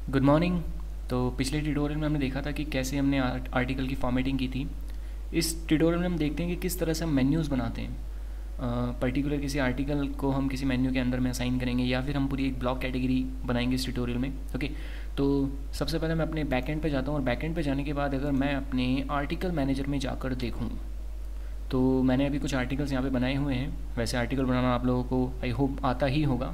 Good morning. तो पिछले tutorial में हमने देखा था कि कैसे हमने आर्टिकल की फॉर्मेटिंग की थी। इस ट्यूटोरियल में हम देखते हैं कि किस तरह से हम मेन्यूज़ बनाते हैं। पर्टिकुलर किसी आर्टिकल को हम किसी मेन्यू के अंदर में असाइन करेंगे या फिर हम पूरी एक ब्लॉक कैटेगरी बनाएंगे इस ट्यूटोरियल में। ओके, तो सबसे पहले मैं अपने बैकएंड पे जाता हूँ और बैकएंड पे जाने के बाद अगर मैं अपने आर्टिकल मैनेजर में जाकर देखूँ तो मैंने अभी कुछ आर्टिकल्स यहाँ पे बनाए हुए हैं। वैसे आर्टिकल बनाना आप लोगों को आई होप आता ही होगा।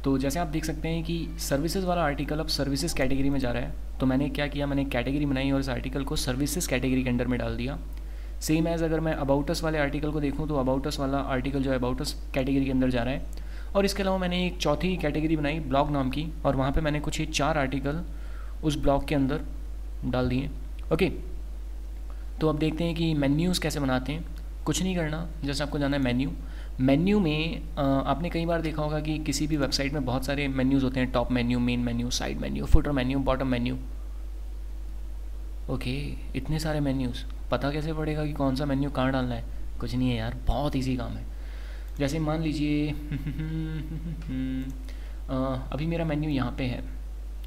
तो जैसे आप देख सकते हैं कि सर्विसेज वाला आर्टिकल अब सर्विसेज कैटेगरी में जा रहा है। तो मैंने क्या किया, मैंने कैटेगरी बनाई और इस आर्टिकल को सर्विसेज कैटेगरी के अंडर में डाल दिया। सेम एज़ अगर मैं अबाउटस वाले आर्टिकल को देखूँ तो अबाउटस वाला आर्टिकल जो है अबाउटस कैटेगरी के अंदर जा रहा है। और इसके अलावा मैंने एक चौथी कैटेगरी बनाई ब्लॉग नाम की, और वहाँ पर मैंने कुछ ही 4 आर्टिकल उस ब्लॉग के अंदर डाल दिए। ओके, तो अब देखते हैं कि मेन्यूज़ कैसे बनाते हैं। कुछ नहीं करना, जैसे आपको जाना है मेन्यू में आपने कई बार देखा होगा कि किसी भी वेबसाइट में बहुत सारे मेन्यूज़ होते हैं। Top menu, main menu, side menu, footer menu, bottom menu. Okay, इतने सारे मेन्यूज़, पता कैसे पड़ेगा कि कौन सा मेन्यू कहाँ डालना है? कुछ नहीं है यार, बहुत इजी काम है। जैसे मान लीजिए अभी मेरा मेन्यू यहाँ पे है।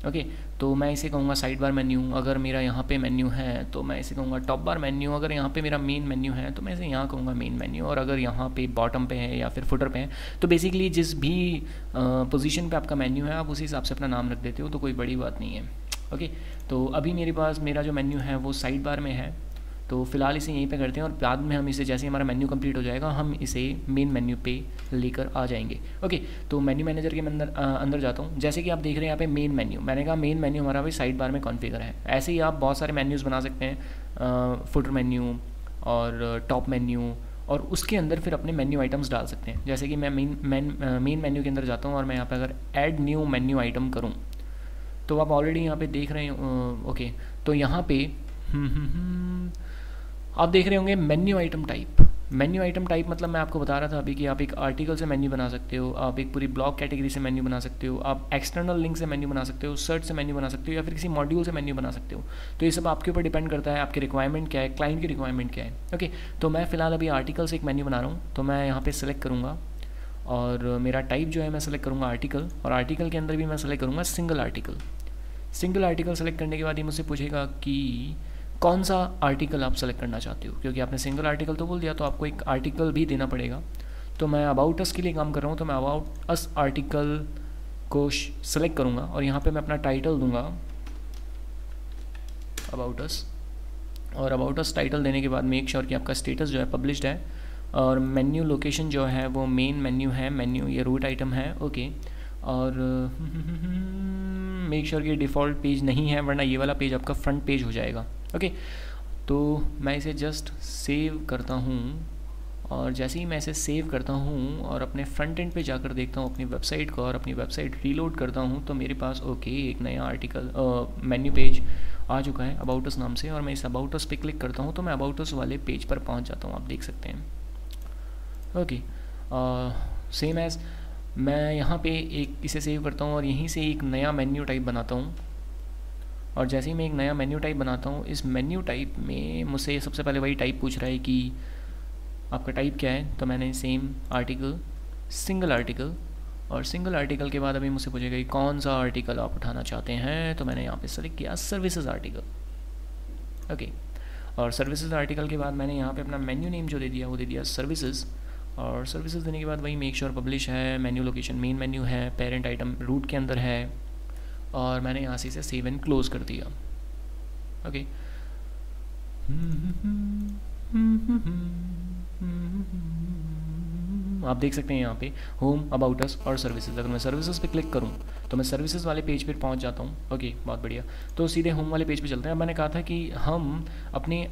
ओके, तो मैं इसे कहूँगा साइड बार मेन्यू। अगर मेरा यहाँ पे मेन्यू है तो मैं इसे कहूँगा टॉप बार मेन्यू। अगर यहाँ पे मेरा मेन मेन्यू है तो मैं इसे यहाँ कहूँगा मेन मेन्यू। और अगर यहाँ पे बॉटम पे है या फिर फुटर पे है तो बेसिकली जिस भी पोजीशन पे आपका मेन्यू है आप उसी हिसाब से अपना नाम रख देते हो, तो कोई बड़ी बात नहीं है। ओके, तो अभी मेरे पास मेरा जो मेन्यू है वो साइड बार में है, तो फिलहाल इसे यहीं पे करते हैं और बाद में हम इसे जैसे हमारा मेन्यू कंप्लीट हो जाएगा हम इसे मेन मेन्यू पे लेकर आ जाएंगे। ओके, तो मेन्यू मैनेजर के अंदर जाता हूँ। जैसे कि आप देख रहे हैं यहाँ पे मेन मेन्यू, मैंने कहा मेन मेन्यू हमारा भी साइड बार में कॉन्फ़िगर है। ऐसे ही आप बहुत सारे मेन्यूज़ बना सकते हैं, फुटर मेन्यू और टॉप मेन्यू, और उसके अंदर फिर अपने मेन्यू आइटम्स डाल सकते हैं। जैसे कि मैं मेन मेन्यू के अंदर जाता हूँ और मैं यहाँ पर अगर ऐड न्यू मेन्यू आइटम करूँ तो आप ऑलरेडी यहाँ पे देख रहे हैं। ओके, तो यहाँ पे आप देख रहे होंगे menu item type. Menu item type मतलब मैं आपको बता रहा था अभी कि आप एक आर्टिकल से मेन्यू बना सकते हो, आप एक पूरी ब्लॉक कैटेगरी से मेन्यू बना सकते हो, आप एक्सटर्नल लिंक से मेन्यू बना सकते हो, सर्च से मेन्यू बना सकते हो, या फिर किसी मॉड्यूल से मेन्यू बना सकते हो। तो ये सब आपके ऊपर डिपेंड करता है आपकी रिक्वायरमेंट क्या है, क्लाइंट की रिक्वायरमेंट क्या है। ओके, तो मैं फ़िलहाल अभी आर्टिकल से एक मेन्यू बना रहा हूँ, तो मैं यहाँ पर सेलेक्ट करूँगा और मेरा टाइप जो है मैं सेलेक्ट करूँगा आर्टिकल, और आर्टिकल के अंदर भी मैं सेलेक्ट करूँगा single article. Single article select करने के बाद ये मुझसे पूछेगा कि कौन सा आर्टिकल आप सेलेक्ट करना चाहते हो, क्योंकि आपने सिंगल आर्टिकल तो बोल दिया तो आपको एक आर्टिकल भी देना पड़ेगा। तो मैं अबाउट अस के लिए काम कर रहा हूँ, तो मैं अबाउट अस आर्टिकल को सेलेक्ट करूँगा और यहाँ पे मैं अपना टाइटल दूंगा अबाउट अस, और अबाउट अस टाइटल देने के बाद मेक श्योर कि आपका स्टेटस जो है पब्लिश्ड है, और मेन्यू लोकेशन जो है वो मेन मेन्यू है, मेन्यू ये रूट आइटम है। ओके, और मेक श्योर कि डिफ़ॉल्ट पेज नहीं है, वरना ये वाला पेज आपका फ्रंट पेज हो जाएगा। ओके, तो मैं इसे जस्ट सेव करता हूँ, और जैसे ही मैं इसे सेव करता हूँ और अपने फ्रंट एंड पे जाकर देखता हूँ अपनी वेबसाइट को और अपनी वेबसाइट रीलोड करता हूँ तो मेरे पास ओके एक नया आर्टिकल मेन्यू पेज आ चुका है अबाउट अस नाम से, और मैं इस अबाउट अस पे क्लिक करता हूँ तो मैं अबाउट अस वाले पेज पर पहुँच जाता हूँ, आप देख सकते हैं। ओके, सेम एज़ मैं यहाँ पे एक इसे सेव करता हूँ और यहीं से एक नया मेन्यू टाइप बनाता हूँ, और जैसे ही मैं एक नया मेन्यू टाइप बनाता हूँ इस मेन्यू टाइप में मुझसे सबसे पहले वही टाइप पूछ रहा है कि आपका टाइप क्या है। तो मैंने सेम आर्टिकल, सिंगल आर्टिकल, और सिंगल आर्टिकल के बाद अभी मुझसे पूछेगा कि कौन सा आर्टिकल आप उठाना चाहते हैं, तो मैंने यहाँ पे सेलेक्ट किया सर्विसेज आर्टिकल। ओके, और सर्विसेज आर्टिकल के बाद मैंने यहाँ पे अपना मेन्यू नेम जो दे दिया वो दे दिया सर्विसेज, और सर्विसेज देने के बाद वही मेक श्योर पब्लिश है, मेन्यू लोकेशन मेन मेन्यू है, पेरेंट आइटम रूट के अंदर है, और मैंने यहाँ से इसे सेव एंड क्लोज कर दिया। ओके, आप देख सकते हैं यहाँ पे होम, अबाउट अस और सर्विसेज। अगर मैं सर्विसेज पे क्लिक करूँ तो मैं सर्विसेज वाले पेज पर पहुँच जाता हूँ। ओके, बहुत बढ़िया। तो सीधे होम वाले पेज पे चलते हैं। मैंने कहा था कि हम अपने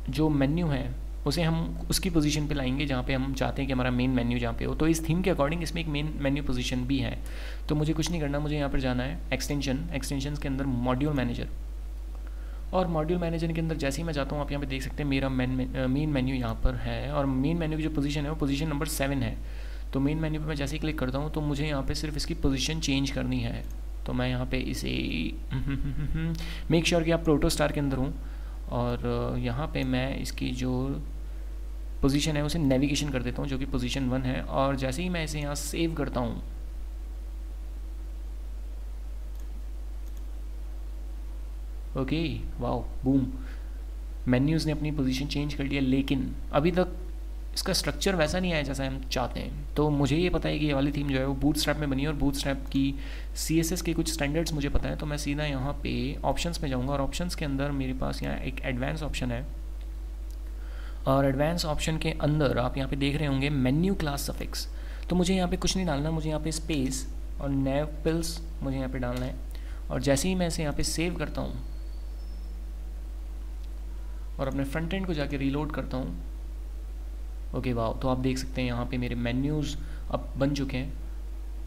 जो मेन्यू है उसे हम उसकी पोजीशन पे लाएंगे जहाँ पे हम चाहते हैं कि हमारा मेन मेन्यू जहाँ पे हो। तो इस थीम के अकॉर्डिंग इसमें एक मेन मेन्यू पोजीशन भी है। तो मुझे कुछ नहीं करना, मुझे यहाँ पर जाना है एक्सटेंशंस के अंदर मॉड्यूल मैनेजर, और मॉड्यूल मैनेजर के अंदर जैसे ही मैं जाता हूँ आप यहाँ पे देख सकते हैं मेरा मेन मेन्यू यहाँ पर है, और मेन मेन्यू की जो पोजीशन है वो पोजीशन नंबर 7 है। तो मेन मेन्यू पे मैं जैसे ही क्लिक करता हूँ तो मुझे यहाँ पे सिर्फ इसकी पोजीशन चेंज करनी है। तो मैं यहाँ पे इसे मेक श्योर कि आप प्रोटो स्टार के अंदर हूँ, और यहाँ पे मैं इसकी जो पोजीशन है उसे नेविगेशन कर देता हूँ जो कि पोजीशन 1 है, और जैसे ही मैं इसे यहाँ सेव करता हूँ ओके वाओ बूम, मेन्यूज़ ने अपनी पोजीशन चेंज कर लिया, लेकिन अभी तक इसका स्ट्रक्चर वैसा नहीं आया जैसा हम चाहते हैं। तो मुझे ये पता है कि ये वाली थीम जो है वो बूटस्ट्रैप में बनी है और बूटस्ट्रैप की CSS के कुछ स्टैंडर्ड्स मुझे पता है। तो मैं सीधा यहाँ पे ऑप्शंस में जाऊँगा और ऑप्शंस के अंदर मेरे पास यहाँ एक एडवांस ऑप्शन है, और एडवांस ऑप्शन के अंदर आप यहाँ पे देख रहे होंगे मेन्यू क्लास सफिक्स। तो मुझे यहाँ पे कुछ नहीं डालना, मुझे यहाँ पे स्पेस और नेवपिल्स मुझे यहाँ पे डालना है। और जैसे ही मैं इसे यहाँ पे सेव करता हूँ और अपने फ्रंट एंड को जाके रीलोड करता हूँ, ओके वाह, तो आप देख सकते हैं यहाँ पे मेरे मेन्यूज़ अब बन चुके हैं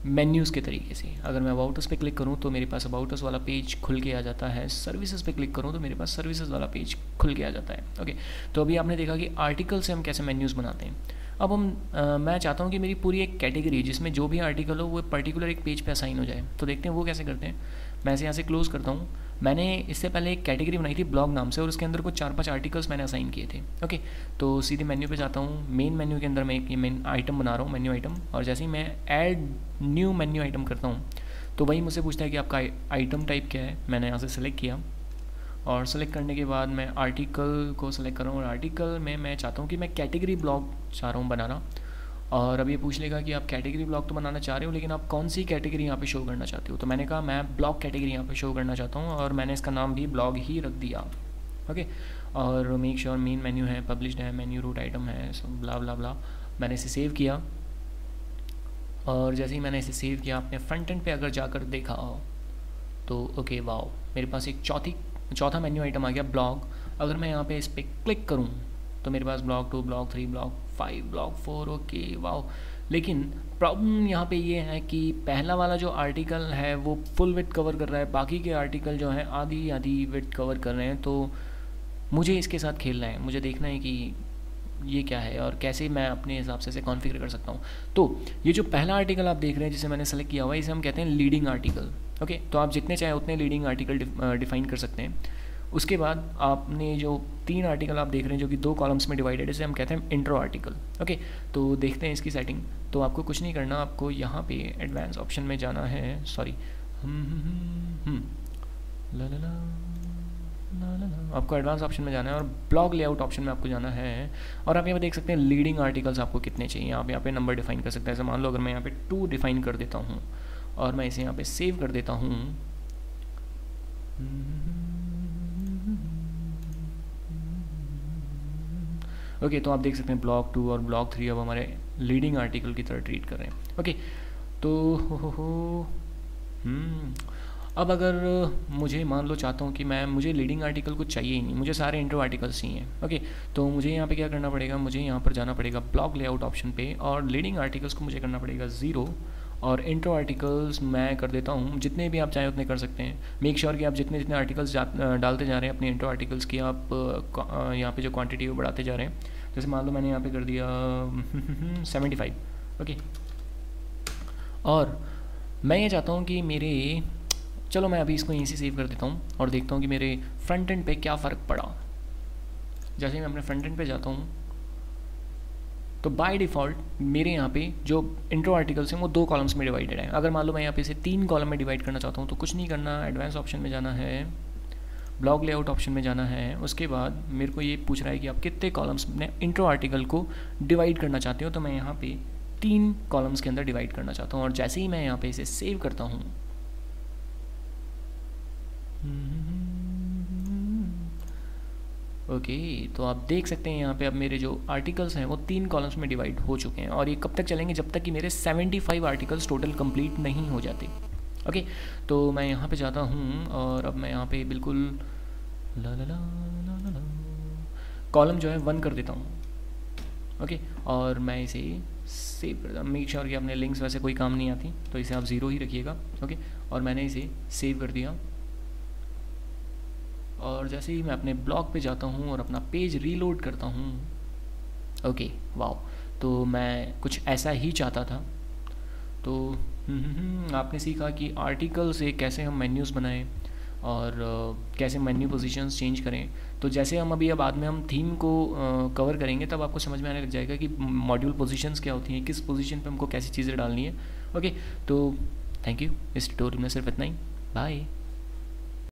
मेन्यूज़ के तरीके से। अगर मैं अबाउट अस पे क्लिक करूँ तो मेरे पास अबाउट अस वाला पेज खुल के आ जाता है, सर्विसेज पे क्लिक करूँ तो मेरे पास सर्विसेज वाला पेज खुल के आ जाता है। ओके, तो अभी आपने देखा कि आर्टिकल से हम कैसे मेन्यूज़ बनाते हैं। अब मैं चाहता हूँ कि मेरी पूरी एक कैटेगरी जिसमें जो भी आर्टिकल हो वो पर्टिकुलर एक पेज पे असाइन हो जाए। तो देखते हैं वो कैसे करते हैं। मैं इसे यहाँ से क्लोज़ करता हूँ। मैंने इससे पहले एक कैटेगरी बनाई थी ब्लॉग नाम से, और उसके अंदर कुछ 4-5 आर्टिकल्स मैंने असाइन किए थे। ओके, तो सीधे मेन्यू पे जाता हूँ। मेन मेन्यू के अंदर मैं एक मेन आइटम बना रहा हूँ, मेन्यू आइटम, और जैसे ही मैं ऐड न्यू मेन्यू आइटम करता हूँ तो वही मुझसे पूछता है कि आपका आइटम टाइप क्या है। मैंने यहाँ से सेलेक्ट किया, और सेलेक्ट करने के बाद मैं आर्टिकल को सेलेक्ट कर रहा हूँ, और आर्टिकल में मैं चाहता हूँ कि मैं कैटेगरी ब्लॉग चाह रहा हूँ बनाना। और अब ये पूछ लेगा कि आप कैटेगरी ब्लॉग तो बनाना चाह रहे हो, लेकिन आप कौन सी कैटेगरी यहाँ पे शो करना चाहते हो। तो मैंने कहा मैं ब्लॉग कैटेगरी यहाँ पे शो करना चाहता हूँ, और मैंने इसका नाम भी ब्लॉग ही रख दिया। ओके, और मेक श्योर मेन मेन्यू है, पब्लिश्ड है, मेन्यू रूट आइटम है, सब ब्ला ब्ला ब्ला। मैंने इसे सेव किया, और जैसे ही मैंने इसे सेव किया, अपने फ्रंट एंड पे अगर जाकर देखा तो ओके वाओ, मेरे पास एक चौथा मेन्यू आइटम आ गया ब्लॉग। अगर मैं यहाँ पे इस पर क्लिक करूँ तो मेरे पास blog 2, blog 3, blog 5, blog 4, okay wow. लेकिन प्रॉब्लम यहाँ पे ये है कि पहला वाला जो आर्टिकल है वो फुल विड्थ कवर कर रहा है, बाकी के आर्टिकल जो हैं आधी आधी विड्थ कवर कर रहे हैं। तो मुझे इसके साथ खेलना है, मुझे देखना है कि ये क्या है और कैसे मैं अपने हिसाब से इसे कॉन्फ़िगर कर सकता हूँ। तो ये जो पहला आर्टिकल आप देख रहे हैं जिसे मैंने सेलेक्ट किया हुआ है, इसे हम कहते हैं लीडिंग आर्टिकल। ओके, तो आप जितने चाहे उतने लीडिंग आर्टिकल डिफाइन कर सकते हैं। उसके बाद आपने जो 3 आर्टिकल आप देख रहे हैं जो कि 2 कॉलम्स में डिवाइडेड है, इसे हम कहते हैं इंट्रो आर्टिकल। ओके, तो देखते हैं इसकी सेटिंग। तो आपको कुछ नहीं करना, आपको यहाँ पे एडवांस ऑप्शन में जाना है, सॉरी आपको एडवांस ऑप्शन में जाना है और ब्लॉग लेआउट ऑप्शन में आपको जाना है। और आप यहाँ पे देख सकते हैं लीडिंग आर्टिकल्स आपको कितने चाहिए। आप यहाँ पे नंबर डिफाइन कर सकते हैं। जैसे मान लो अगर मैं यहाँ पे 2 डिफाइन कर देता हूँ और मैं इसे यहाँ पे सेव कर देता हूँ, ओके, तो आप देख सकते हैं ब्लॉग 2 और ब्लॉग 3 अब हमारे लीडिंग आर्टिकल की तरह ट्रीट कर रहे हैं। ओके, तो अब अगर मुझे मान लो चाहता हूँ कि मुझे लीडिंग आर्टिकल कुछ चाहिए ही नहीं, मुझे सारे इंट्रो आर्टिकल्स चाहिए। ओके, तो मुझे यहाँ पे क्या करना पड़ेगा, मुझे यहाँ पर जाना पड़ेगा ब्लॉग लेआउट ऑप्शन पे, और लीडिंग आर्टिकल्स को मुझे करना पड़ेगा 0, और इंट्रो आर्टिकल्स मैं कर देता हूँ, जितने भी आप चाहें उतने कर सकते हैं। मेक श्योर कि आप जितने जितने आर्टिकल्स डालते जा रहे हैं अपने इंट्रो आर्टिकल्स की, आप यहाँ पे जो क्वांटिटी वो बढ़ाते जा रहे हैं। जैसे मान लो मैंने यहाँ पे कर दिया 75। ओके, और मैं ये चाहता हूँ कि चलो मैं अभी इसको यहीं से सेव कर देता हूँ और देखता हूँ कि मेरे फ्रंट एंड पे क्या फ़र्क पड़ा। जैसे मैं अपने फ्रंट एंड पे जाता हूँ तो बाय डिफ़ॉल्ट मेरे यहाँ पे जो इंट्रो आर्टिकल्स हैं वो 2 कॉलम्स में डिवाइडेड है। अगर मान लो मैं यहाँ पे इसे 3 कॉलम में डिवाइड करना चाहता हूँ तो कुछ नहीं करना, एडवांस ऑप्शन में जाना है, ब्लॉग लेआउट ऑप्शन में जाना है। उसके बाद मेरे को ये पूछ रहा है कि आप कितने कॉलम्स में इंट्रो आर्टिकल को डिवाइड करना चाहते हो। तो मैं यहाँ पे 3 कॉलम्स के अंदर डिवाइड करना चाहता हूँ, और जैसे ही मैं यहाँ पे इसे सेव करता हूँ ओके, तो आप देख सकते हैं यहाँ पे अब मेरे जो आर्टिकल्स हैं वो 3 कॉलम्स में डिवाइड हो चुके हैं। और ये कब तक चलेंगे, जब तक कि मेरे 75 आर्टिकल्स टोटल कंप्लीट नहीं हो जाते। ओके, तो मैं यहाँ पे जाता हूँ और अब मैं यहाँ पे बिल्कुल कॉलम जो है 1 कर देता हूँ। ओके, और मैं इसे सेव कर देता हूँ। मेक श्योर कि अपने लिंक्स वैसे कोई काम नहीं आती, तो इसे आप 0 ही रखिएगा। ओके, और मैंने इसे सेव कर दिया, और जैसे ही मैं अपने ब्लॉग पे जाता हूँ और अपना पेज रीलोड करता हूँ, ओके वाओ, तो मैं कुछ ऐसा ही चाहता था। तो आपने सीखा कि आर्टिकल से कैसे हम मेन्यूज़ बनाएं और कैसे मेन्यू पोजीशंस चेंज करें। तो जैसे हम अभी बाद में हम थीम को कवर करेंगे तब आपको समझ में आने लग जाएगा कि मॉड्यूल पोजीशंस क्या होती हैं, किस पोजीशन पे हमको कैसी चीज़ें डालनी है। ओके, तो थैंक यू, इस ट्यूटोरियल में सिर्फ इतना ही। बाय।